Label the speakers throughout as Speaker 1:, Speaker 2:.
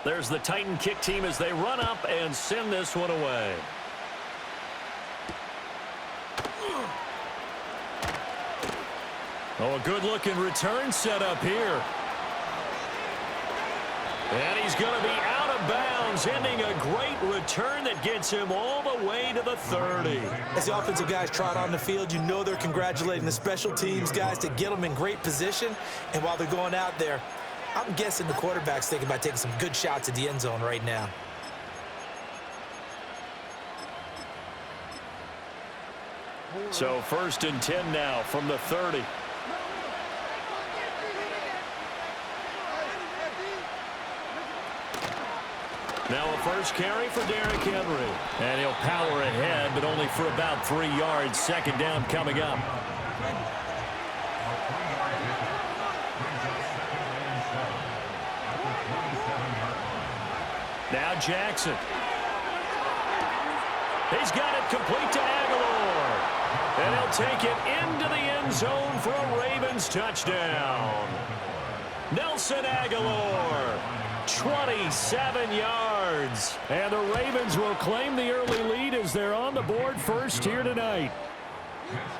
Speaker 1: There's the Titan kick team as they run up and send this one away. Oh, a good-looking return set up here. And he's going to be out of bounds, ending a great return that gets him all the way to the 30.
Speaker 2: As the offensive guys trot on the field, you know they're congratulating the special teams guys to get them in great position. And while they're going out there, I'm guessing the quarterback's thinking about taking some good shots at the end zone right now.
Speaker 1: So 1st and 10 now from the 30. Now a first carry for Derrick Henry. And he'll power ahead, but only for about 3 yards. 2nd down coming up. Now Jackson. He's got it complete to Aguilar. And he'll take it into the end zone for a Ravens touchdown. Nelson Aguilar. 27 yards. And the Ravens will claim the early lead as they're on the board first here tonight.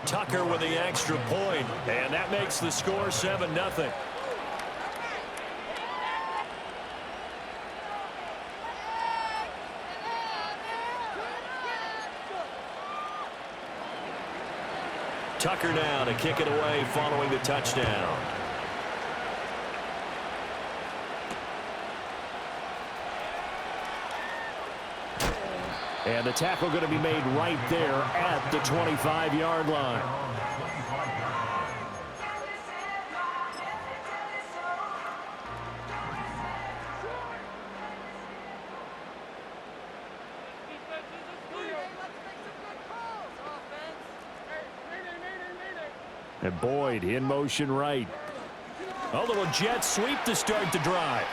Speaker 1: Tucker with the extra point, and that makes the score 7-0. Tucker now to kick it away following the touchdown. And the tackle going to be made right there at the 25-yard line. And Boyd in motion right. A little jet sweep to start the drive.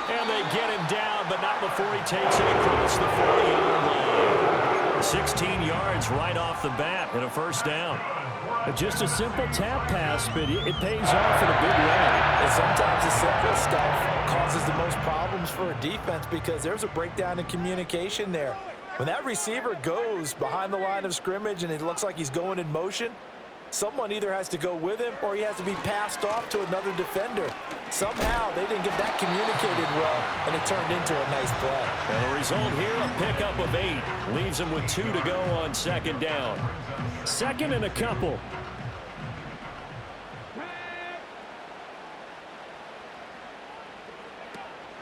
Speaker 1: And they get him down, but not before he takes it across the 40-yard line. 16 yards right off the bat and a first down. Just a simple tap pass, but it pays off in a big way.
Speaker 2: And sometimes the simple stuff causes the most problems for a defense because there's a breakdown in communication there. When that receiver goes behind the line of scrimmage and it looks like he's going in motion, someone either has to go with him or he has to be passed off to another defender. Somehow they didn't get that communicated well, and it turned into a nice play.
Speaker 1: And the result here, a pickup of 8. Leaves him with 2 to go on 2nd down. 2nd and a couple.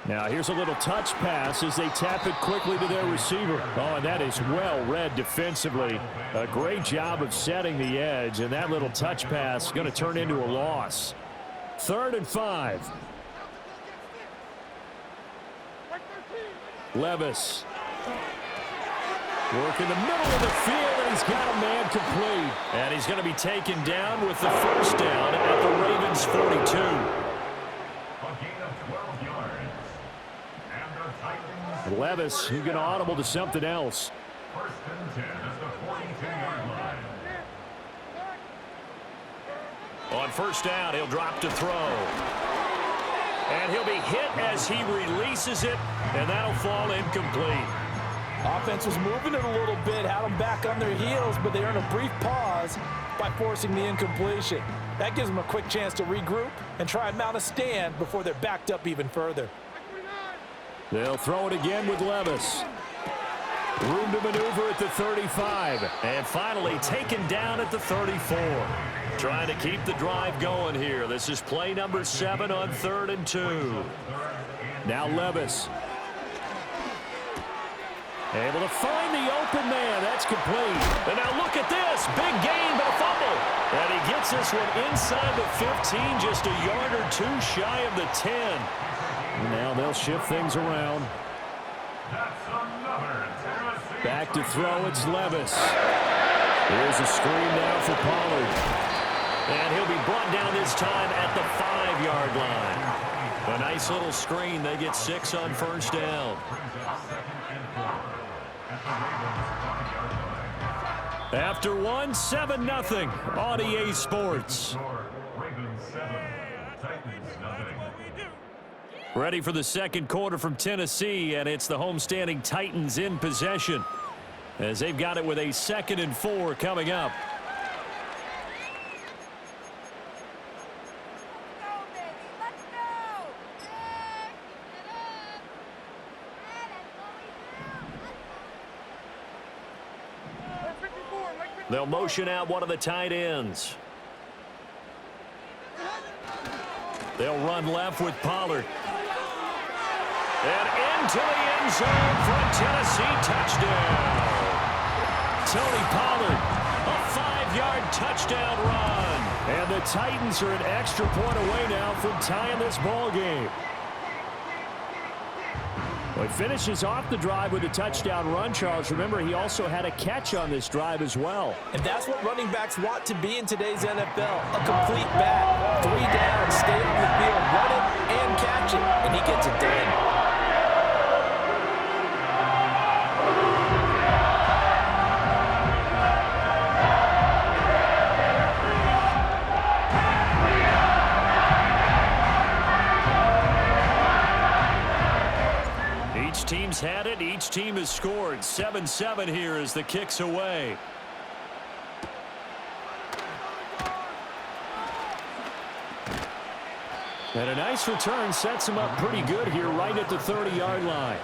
Speaker 1: Now here's a little touch pass as they tap it quickly to their receiver. Oh, and that is well read defensively. A great job of setting the edge, and that little touch pass is going to turn into a loss. 3rd and 5. Levis. Work in the middle of the field, and he's got a man complete. And he's going to be taken down with the first down at the Ravens 42. Levis, who's going to audible to something else.
Speaker 3: 1st and 10 at the 42-yard line.
Speaker 1: On first down, he'll drop to throw. And he'll be hit as he releases it, and that'll fall incomplete.
Speaker 2: Offense was moving it a little bit, had them back on their heels, but they earned a brief pause by forcing the incompletion. That gives them a quick chance to regroup and try and mount a stand before they're backed up even further.
Speaker 1: They'll throw it again with Levis. Room to maneuver at the 35. And finally taken down at the 34. Trying to keep the drive going here. This is play number 7 on 3rd and 2. Now Levis. Able to find the open man. That's complete. And now look at this. Big gain, but a fumble. And he gets this one inside the 15, just a yard or 2 shy of the 10. Now they'll shift things around. Back to throw, it's Levis. Here's a screen now for Pollard. And he'll be brought down this time at the 5-yard line. A nice little screen. They get 6 on first down. After 1, 7-0 on EA Sports. Ready for the second quarter from Tennessee, and it's the homestanding Titans in possession as they've got it with a 2nd and 4 coming up. They'll motion out one of the tight ends. They'll run left with Pollard. And into the end zone for a Tennessee touchdown. Tony Pollard, a 5-yard touchdown run. And the Titans are an extra point away now from tying this ball game. Well, he finishes off the drive with a touchdown run, Charles. Remember, he also had a catch on this drive as well.
Speaker 2: And that's what running backs want to be in today's NFL. A complete back. 3 down, stay on the field, run it, and catch it. And he gets it done.
Speaker 1: Each team's had it. Each team has scored. 7-7 here as the kick's away. And a nice return sets him up pretty good here right at the 30-yard line.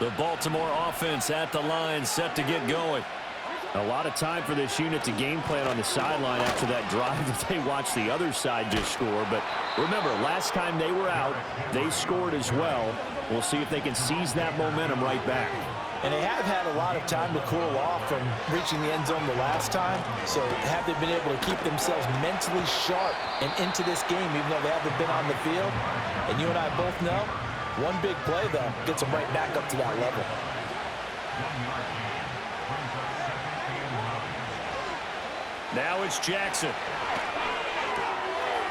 Speaker 1: The Baltimore offense at the line, set to get going. A lot of time for this unit to game plan on the sideline after that drive that they watched the other side just score. But remember, last time they were out, they scored as well. We'll see if they can seize that momentum right back.
Speaker 2: And they have had a lot of time to cool off from reaching the end zone the last time. So have they been able to keep themselves mentally sharp and into this game, even though they haven't been on the field? And you and I both know, one big play, though, gets them right back up to that level.
Speaker 1: Now it's Jackson.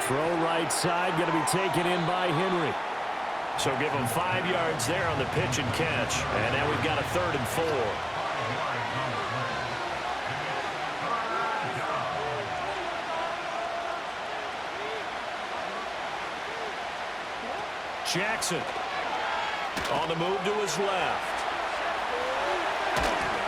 Speaker 1: Throw right side, going to be taken in by Henry. So give him 5 yards there on the pitch and catch. And now we've got a 3rd and 4. Jackson on the move to his left.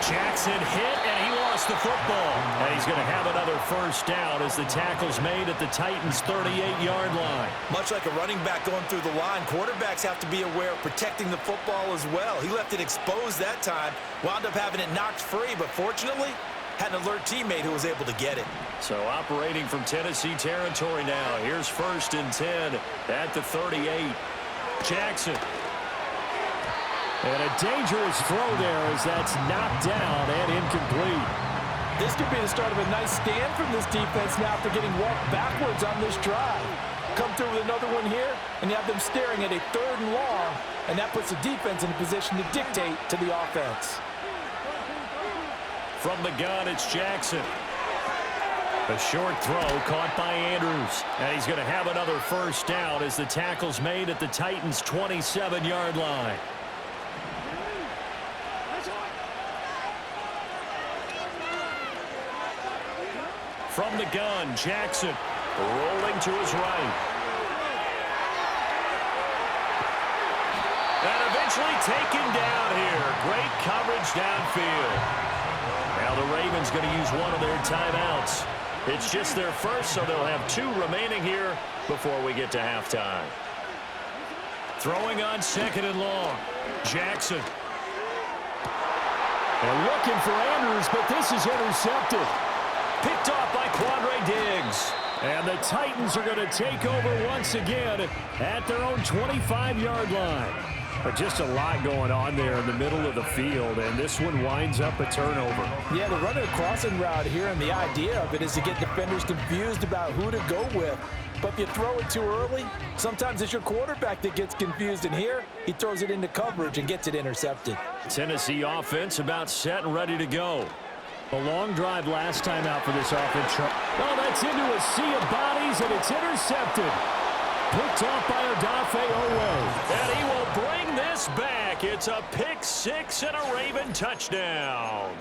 Speaker 1: Jackson hit, and he lost the football. And he's going to have another first down as the tackle's made at the Titans' 38-yard line.
Speaker 2: Much like a running back going through the line, quarterbacks have to be aware of protecting the football as well. He left it exposed that time, wound up having it knocked free, but fortunately, had an alert teammate who was able to get it.
Speaker 1: So operating from Tennessee territory now. Here's 1st and 10 at the 38. Jackson. And a dangerous throw there as that's knocked down and incomplete.
Speaker 2: This could be the start of a nice stand from this defense now after getting walked backwards on this drive. Come through with another one here, and you have them staring at a 3rd and long, and that puts the defense in a position to dictate to the offense.
Speaker 1: From the gun, it's Jackson. A short throw caught by Andrews. And he's going to have another first down as the tackle's made at the Titans' 27-yard line. From the gun, Jackson rolling to his right. And eventually taken down here. Great coverage downfield. Now the Ravens going to use one of their timeouts. It's just their first, so they'll have 2 remaining here before we get to halftime. Throwing on 2nd and long. Jackson. And looking for Andrews, but this is intercepted. Picked off by Quandre Diggs. And the Titans are going to take over once again at their own 25-yard line. But just a lot going on there in the middle of the field, and this one winds up a turnover.
Speaker 2: Yeah, they're running a crossing route here, and the idea of it is to get defenders confused about who to go with. But if you throw it too early, sometimes it's your quarterback that gets confused, and here he throws it into coverage and gets it intercepted.
Speaker 1: Tennessee offense about set and ready to go. A long drive last time out for this offense. Oh, that's into a sea of bodies, and it's intercepted. Picked off by Odafe Owe. And he will bring this back. It's a pick 6 and a Raven touchdown.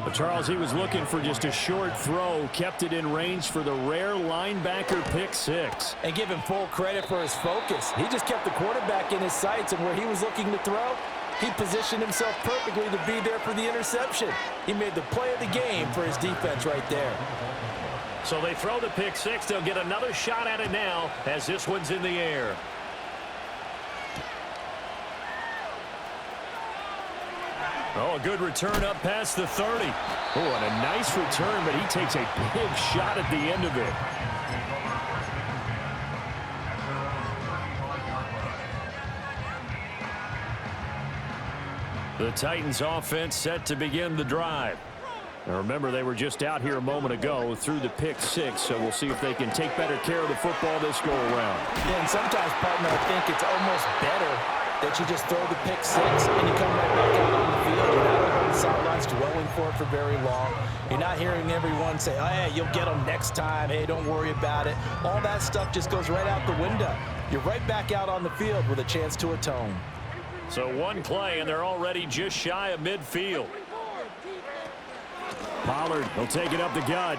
Speaker 1: But Charles, he was looking for just a short throw, kept it in range for the rare linebacker pick six.
Speaker 2: And give him full credit for his focus. He just kept the quarterback in his sights, and where he was looking to throw, he positioned himself perfectly to be there for the interception. He made the play of the game for his defense right there.
Speaker 1: So they throw the pick six. They'll get another shot at it now as this one's in the air. Oh, a good return up past the 30. Oh, and a nice return, but he takes a big shot at the end of it. The Titans offense set to begin the drive. Now remember, they were just out here a moment ago through the pick six, so we'll see if they can take better care of the football this go around.
Speaker 2: Yeah, and sometimes, partner, I think it's almost better that you just throw the pick six and you come right back out on the field. You're not on the sidelines dwelling for it for very long. You're not hearing everyone say, oh, hey, you'll get them next time. Hey, don't worry about it. All that stuff just goes right out the window. You're right back out on the field with a chance to atone.
Speaker 1: So one play, and they're already just shy of midfield. Pollard will take it up the gut.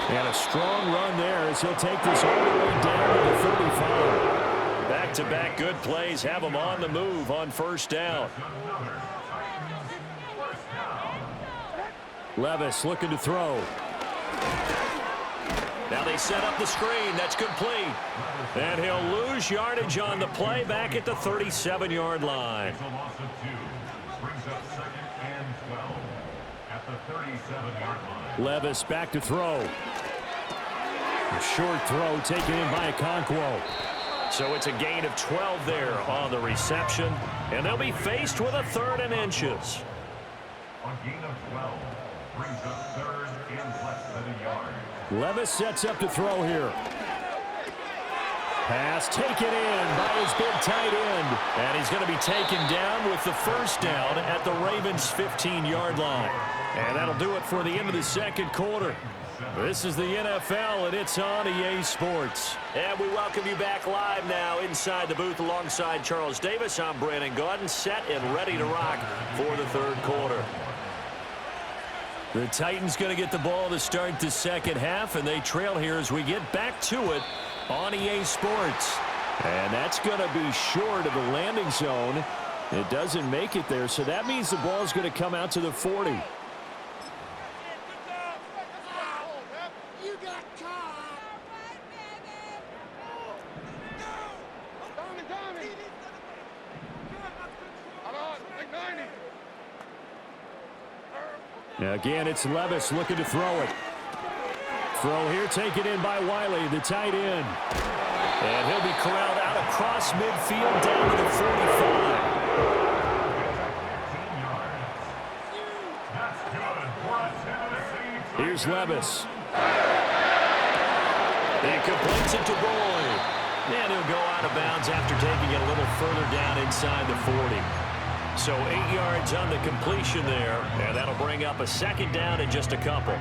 Speaker 1: And a strong run there as he'll take this all the way down to the 35. Back-to-back good plays have him on the move on first down. Levis looking to throw. Now they set up the screen. That's complete. And he'll lose yardage on the play back at the 37-yard line. Levis back to throw. A short throw taken in by Okonkwo. So it's a gain of 12 there on the reception. And they'll be faced with a 3rd and inches.
Speaker 3: A gain of 12 brings up 3rd and less than a yard.
Speaker 1: Levis sets up to throw here. Pass taken in by his big tight end. And he's going to be taken down with the first down at the Ravens' 15-yard line. And that'll do it for the end of the second quarter. This is the NFL, and it's on EA Sports. And we welcome you back live now inside the booth alongside Charles Davis. I'm Brandon Gaudin, set and ready to rock for the third quarter. The Titans going to get the ball to start the second half, and they trail here as we get back to it on EA Sports. And that's going to be short of the landing zone. It doesn't make it there, so that means the ball's going to come out to the 40. Now again, it's Levis looking to throw it. Throw here taken in by Wiley, the tight end. And he'll be corralled out across midfield down to the 45. Here's Levis. He completes it to Boyd. And he'll go out of bounds after taking it a little further down inside the 40. So 8 yards on the completion there, and that'll bring up a second down in just a couple.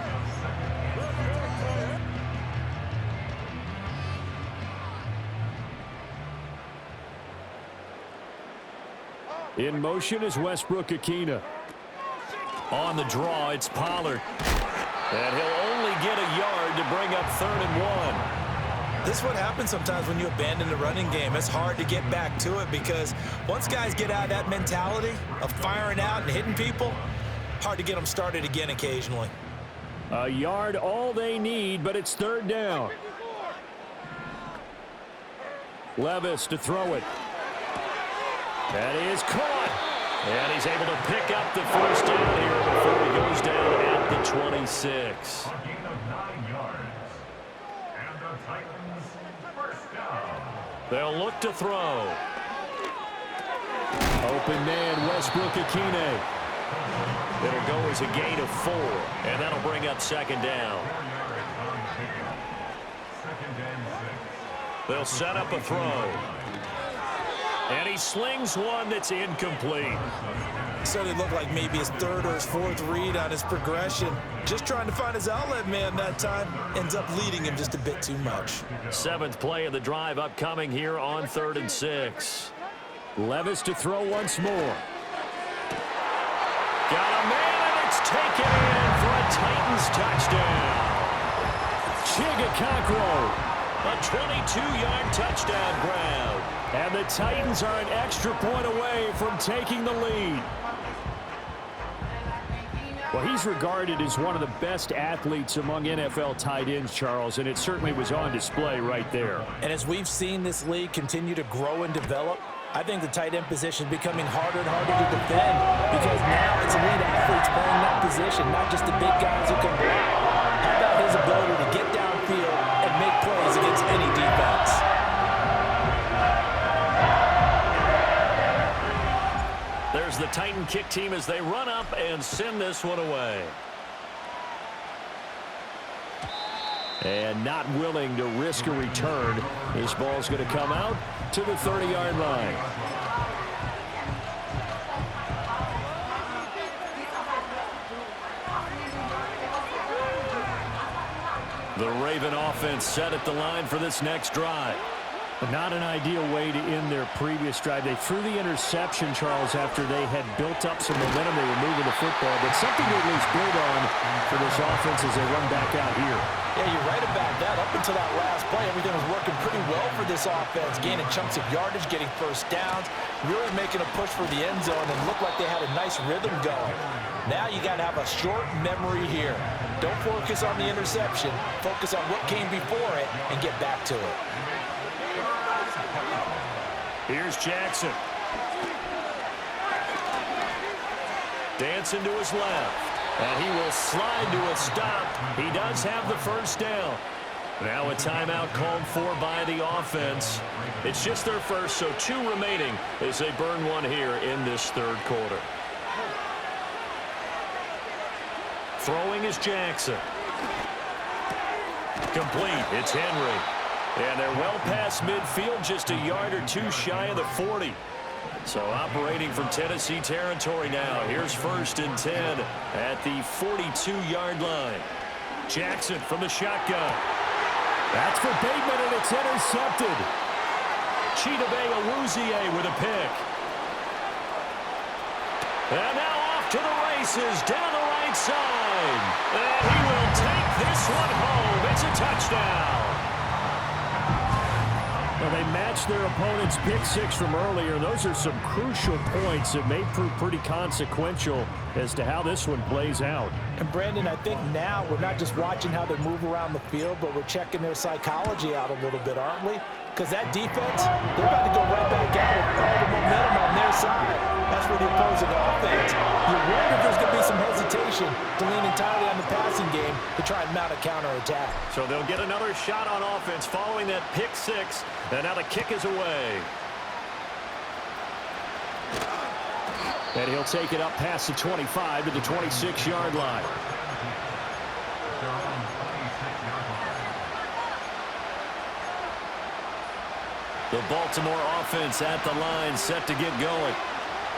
Speaker 1: In motion is Westbrook-Ikhine. On the draw, it's Pollard. And he'll only get a yard to bring up 3rd and 1.
Speaker 2: This is what happens sometimes when you abandon the running game. It's hard to get back to it because once guys get out of that mentality of firing out and hitting people, hard to get them started again occasionally.
Speaker 1: A yard all they need, but it's 3rd down. Levis to throw it. That is caught. And he's able to pick up the first down here before he goes down at the 26.
Speaker 3: A gain of 9 yards. And the Titans first down.
Speaker 1: They'll look to throw. Open man, Westbrook-Ikhine. It'll go as a gain of 4, and that'll bring up 2nd down.
Speaker 3: 4 yards on pickup. 2nd and 6.
Speaker 1: They'll set up a throw. And he slings one that's incomplete.
Speaker 2: Certainly looked like maybe his 3rd or his 4th read on his progression. Just trying to find his outlet man that time. Ends up leading him just a bit too much.
Speaker 1: 7th play of the drive upcoming here on 3rd and 6. Levis to throw once more. Got a man, and it's taken in for a Titans touchdown. Chigakakro. A 22-yard touchdown grab. And the Titans are an extra point away from taking the lead. Well, he's regarded as one of the best athletes among NFL tight ends, Charles, and it certainly was on display right there.
Speaker 2: And as we've seen this league continue to grow and develop, I think the tight end position is becoming harder and harder to defend because now it's elite athletes playing that position, not just the big guys who can block. How about his ability to get downfield and make plays against any defense?
Speaker 1: There's the Titan kick team as they run up and send this one away. And not willing to risk a return. This ball's going to come out to the 30-yard line. The Raven offense set at the line for this next drive. Not an ideal way to end their previous drive. They threw the interception, Charles, after they had built up some momentum. They were moving the football, but something to at least build on for this offense as they run back out here.
Speaker 2: Yeah, you're right about that. Up until that last play, everything was working pretty well for this offense, gaining chunks of yardage, getting first downs, really making a push for the end zone, and looked like they had a nice rhythm going. Now you got to have a short memory here. Don't focus on the interception. Focus on what came before it and get back to it.
Speaker 1: Here's Jackson. Dancing to his left. And he will slide to a stop. He does have the first down. Now a timeout called for by the offense. It's just their first, so 2 remaining as they burn one here in this third quarter. Throwing is Jackson. Complete. It's Henry. And they're well past midfield, just a yard or 2 shy of the 40. So operating from Tennessee territory now. Here's 1st and 10 at the 42-yard line. Jackson from the shotgun. That's for Bateman, and it's intercepted. Chidobe Awuzie with a pick. And now off to the races down the right side. And he will take this one home. It's a touchdown. Well, they matched their opponent's pick 6 from earlier. Those are some crucial points that may prove pretty consequential as to how this one plays out.
Speaker 2: And Brandon, I think now we're not just watching how they move around the field, but we're checking their psychology out a little bit, aren't we? Because that defense, they're about to go right back out with all the momentum on their side. That's for the opposing offense. You wonder if there's going to be some hesitation to lean entirely on the passing game to try and mount a counterattack.
Speaker 1: So they'll get another shot on offense following that pick 6. And now the kick is away. And he'll take it up past the 25 to the 26-yard line. The Baltimore offense at the line, set to get going.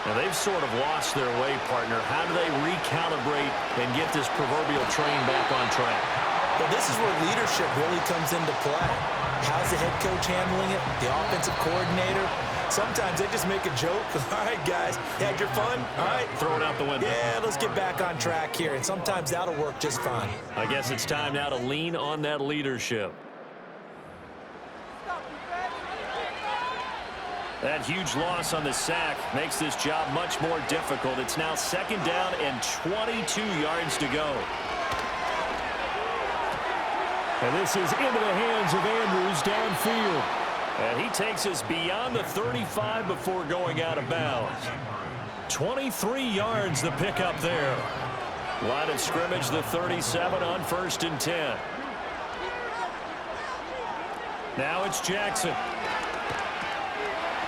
Speaker 1: Now they've sort of lost their way, partner. How do they recalibrate and get this proverbial train back on track?
Speaker 2: Well, this is where leadership really comes into play. How's the head coach handling it? The offensive coordinator? Sometimes they just make a joke. All right, guys, had your fun? All right.
Speaker 1: Throw it out the window.
Speaker 2: Yeah, let's get back on track here. And sometimes that'll work just fine.
Speaker 1: I guess it's time now to lean on that leadership. That huge loss on the sack makes this job much more difficult. It's now 2nd down and 22 yards to go. And this is into the hands of Andrews downfield. And he takes us beyond the 35 before going out of bounds. 23 yards the pickup there. Line of scrimmage, the 37 on 1st and 10. Now it's Jackson.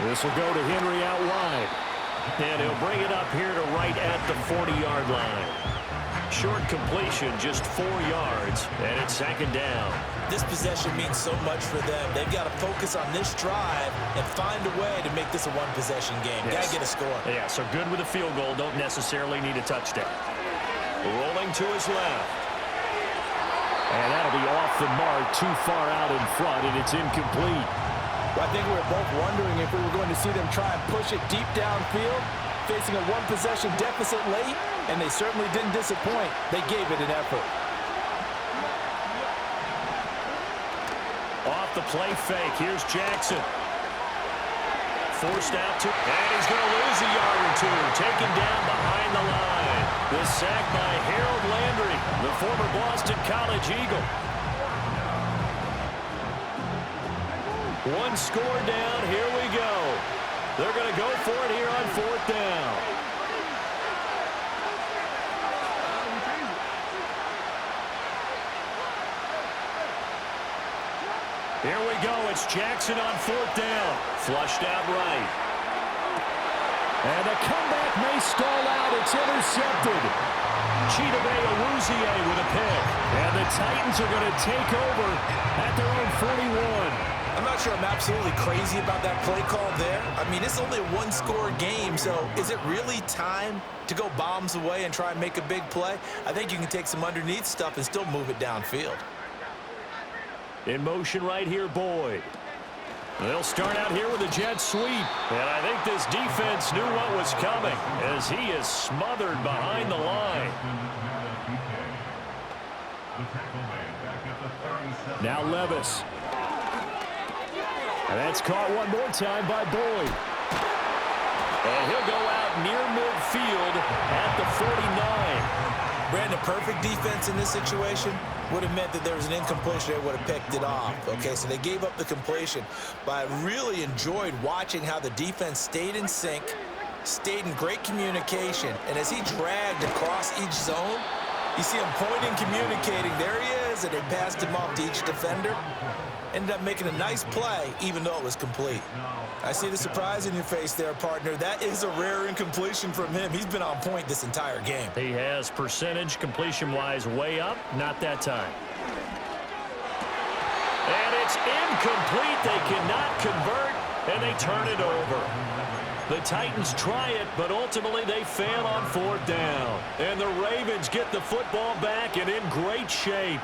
Speaker 1: This will go to Henry out wide. And he'll bring it up here to right at the 40-yard line. Short completion, just 4 yards, and it's 2nd down.
Speaker 2: This possession means so much for them. They've got to focus on this drive and find a way to make this a one-possession game.
Speaker 1: Yes.
Speaker 2: Got to get a score.
Speaker 1: Yeah, so good with a field goal. Don't necessarily need a touchdown. Rolling to his left. And that'll be off the mark, too far out in front, and it's incomplete.
Speaker 2: Well, I think we were both wondering if we were going to see them try and push it deep downfield, facing a one-possession deficit late. and they certainly didn't disappoint. They gave it an effort.
Speaker 1: Off the play fake, here's Jackson. Forced out to, and he's going to lose a yard or two. Taken down behind the line. The sack by Harold Landry, the former Boston College Eagle. One score down, here we go. They're going to go for it here on 4th down. Here we go. It's Jackson on 4th down. Flushed out right. And the comeback may stall out. It's intercepted. Chidobe Awuzie with a pick. And the Titans are going to take over at their own 41.
Speaker 2: I'm not sure I'm absolutely crazy about that play call there. I mean, it's only a one-score game, so is it really time to go bombs away and try and make a big play? I think you can take some underneath stuff and still move it downfield.
Speaker 1: In motion right here, Boyd. They'll start out here with a jet sweep. And I think this defense knew what was coming as he is smothered behind the line. Now Levis. And that's caught one more time by Boyd. And he'll go out near midfield at the 49.
Speaker 2: Brandon, perfect defense in this situation would have meant that there was an incompletion. They would have picked it off. Okay, so they gave up the completion. But I really enjoyed watching how the defense stayed in sync, stayed in great communication. And as he dragged across each zone, you see him pointing, communicating. There he is, and they passed him off to each defender. Ended up making a nice play, even though it was complete. I see the surprise in your face there, partner. That is a rare incompletion from him. He's been on point this entire game.
Speaker 1: He has percentage completion-wise way up. Not that time. And it's incomplete. They cannot convert, and they turn it over. The Titans try it, but ultimately they fail on 4th down. And the Ravens get the football back and in great shape.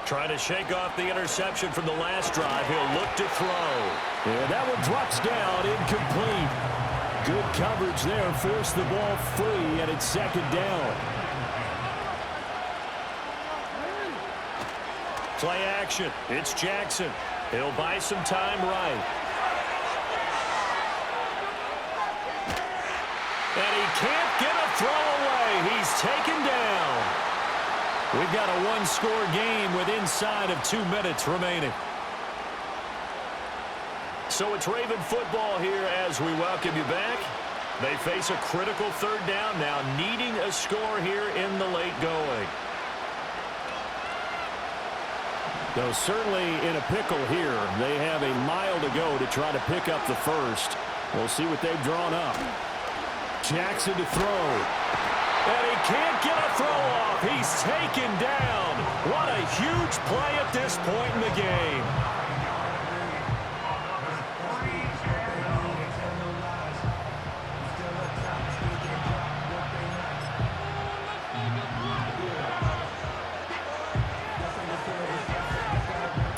Speaker 1: Trying to shake off the interception from the last drive. He'll look to throw. And that one drops down, incomplete. Good coverage there. Forced the ball free, and it's 2nd down. Play action. It's Jackson. He'll buy some time right. And he can't get a throw away. He's taken down. We've got a one-score game with inside of 2 minutes remaining. So it's Raven football here as we welcome you back. They face a critical 3rd down now, needing a score here in the late going. Though certainly in a pickle here. They have a mile to go to try to pick up the first. We'll see what they've drawn up. Jackson to throw. And he can't get a throw off. He's taken down. What a huge play at this point in the game.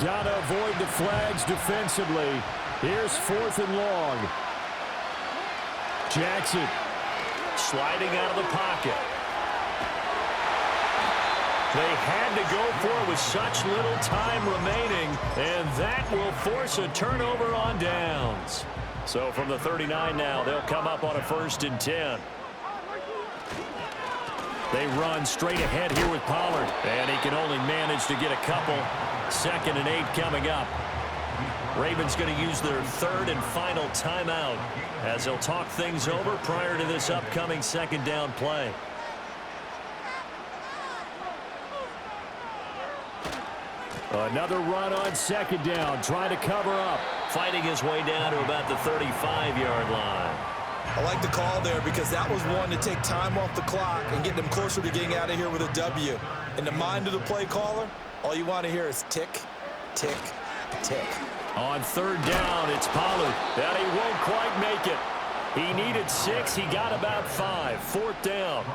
Speaker 1: Gotta avoid the flags defensively. Here's 4th and long. Jackson. Sliding out of the pocket. They had to go for it with such little time remaining, and that will force a turnover on downs. So from the 39 now, they'll come up on a 1st and 10. They run straight ahead here with Pollard, and he can only manage to get a couple. 2nd and 8 coming up. Ravens going to use their 3rd and final timeout as they'll talk things over prior to this upcoming 2nd down play. Another run on 2nd down, trying to cover up. Fighting his way down to about the 35-yard line.
Speaker 2: I like the call there because that was one to take time off the clock and get them closer to getting out of here with a W. In the mind of the play caller, all you want to hear is tick, tick, tick.
Speaker 1: On 3rd down, it's Pollard. And he won't quite make it. He needed 6. He got about 5. 4th down.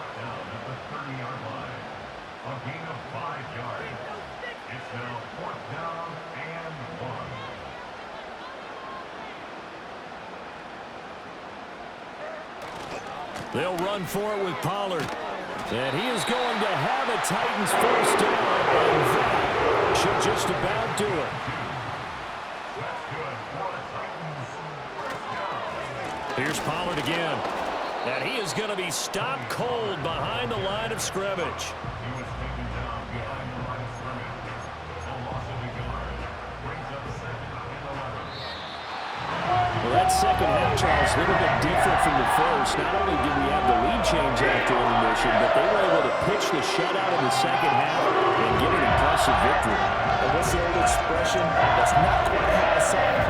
Speaker 3: A gain of 5 yards. It's now 4th down and 1.
Speaker 1: They'll run for it with Pollard. And he is going to have a Titans first down, and that should just about do it. Here's Pollard again. And he is going to be stopped cold behind the line of scrimmage. Well, that second half, Charles, a little bit different from the first. Not only did we have the lead change after intermission, but they were able to pitch the shutout in the second half and get an impressive victory.
Speaker 2: And what's the old expression? That's not quite how I saw it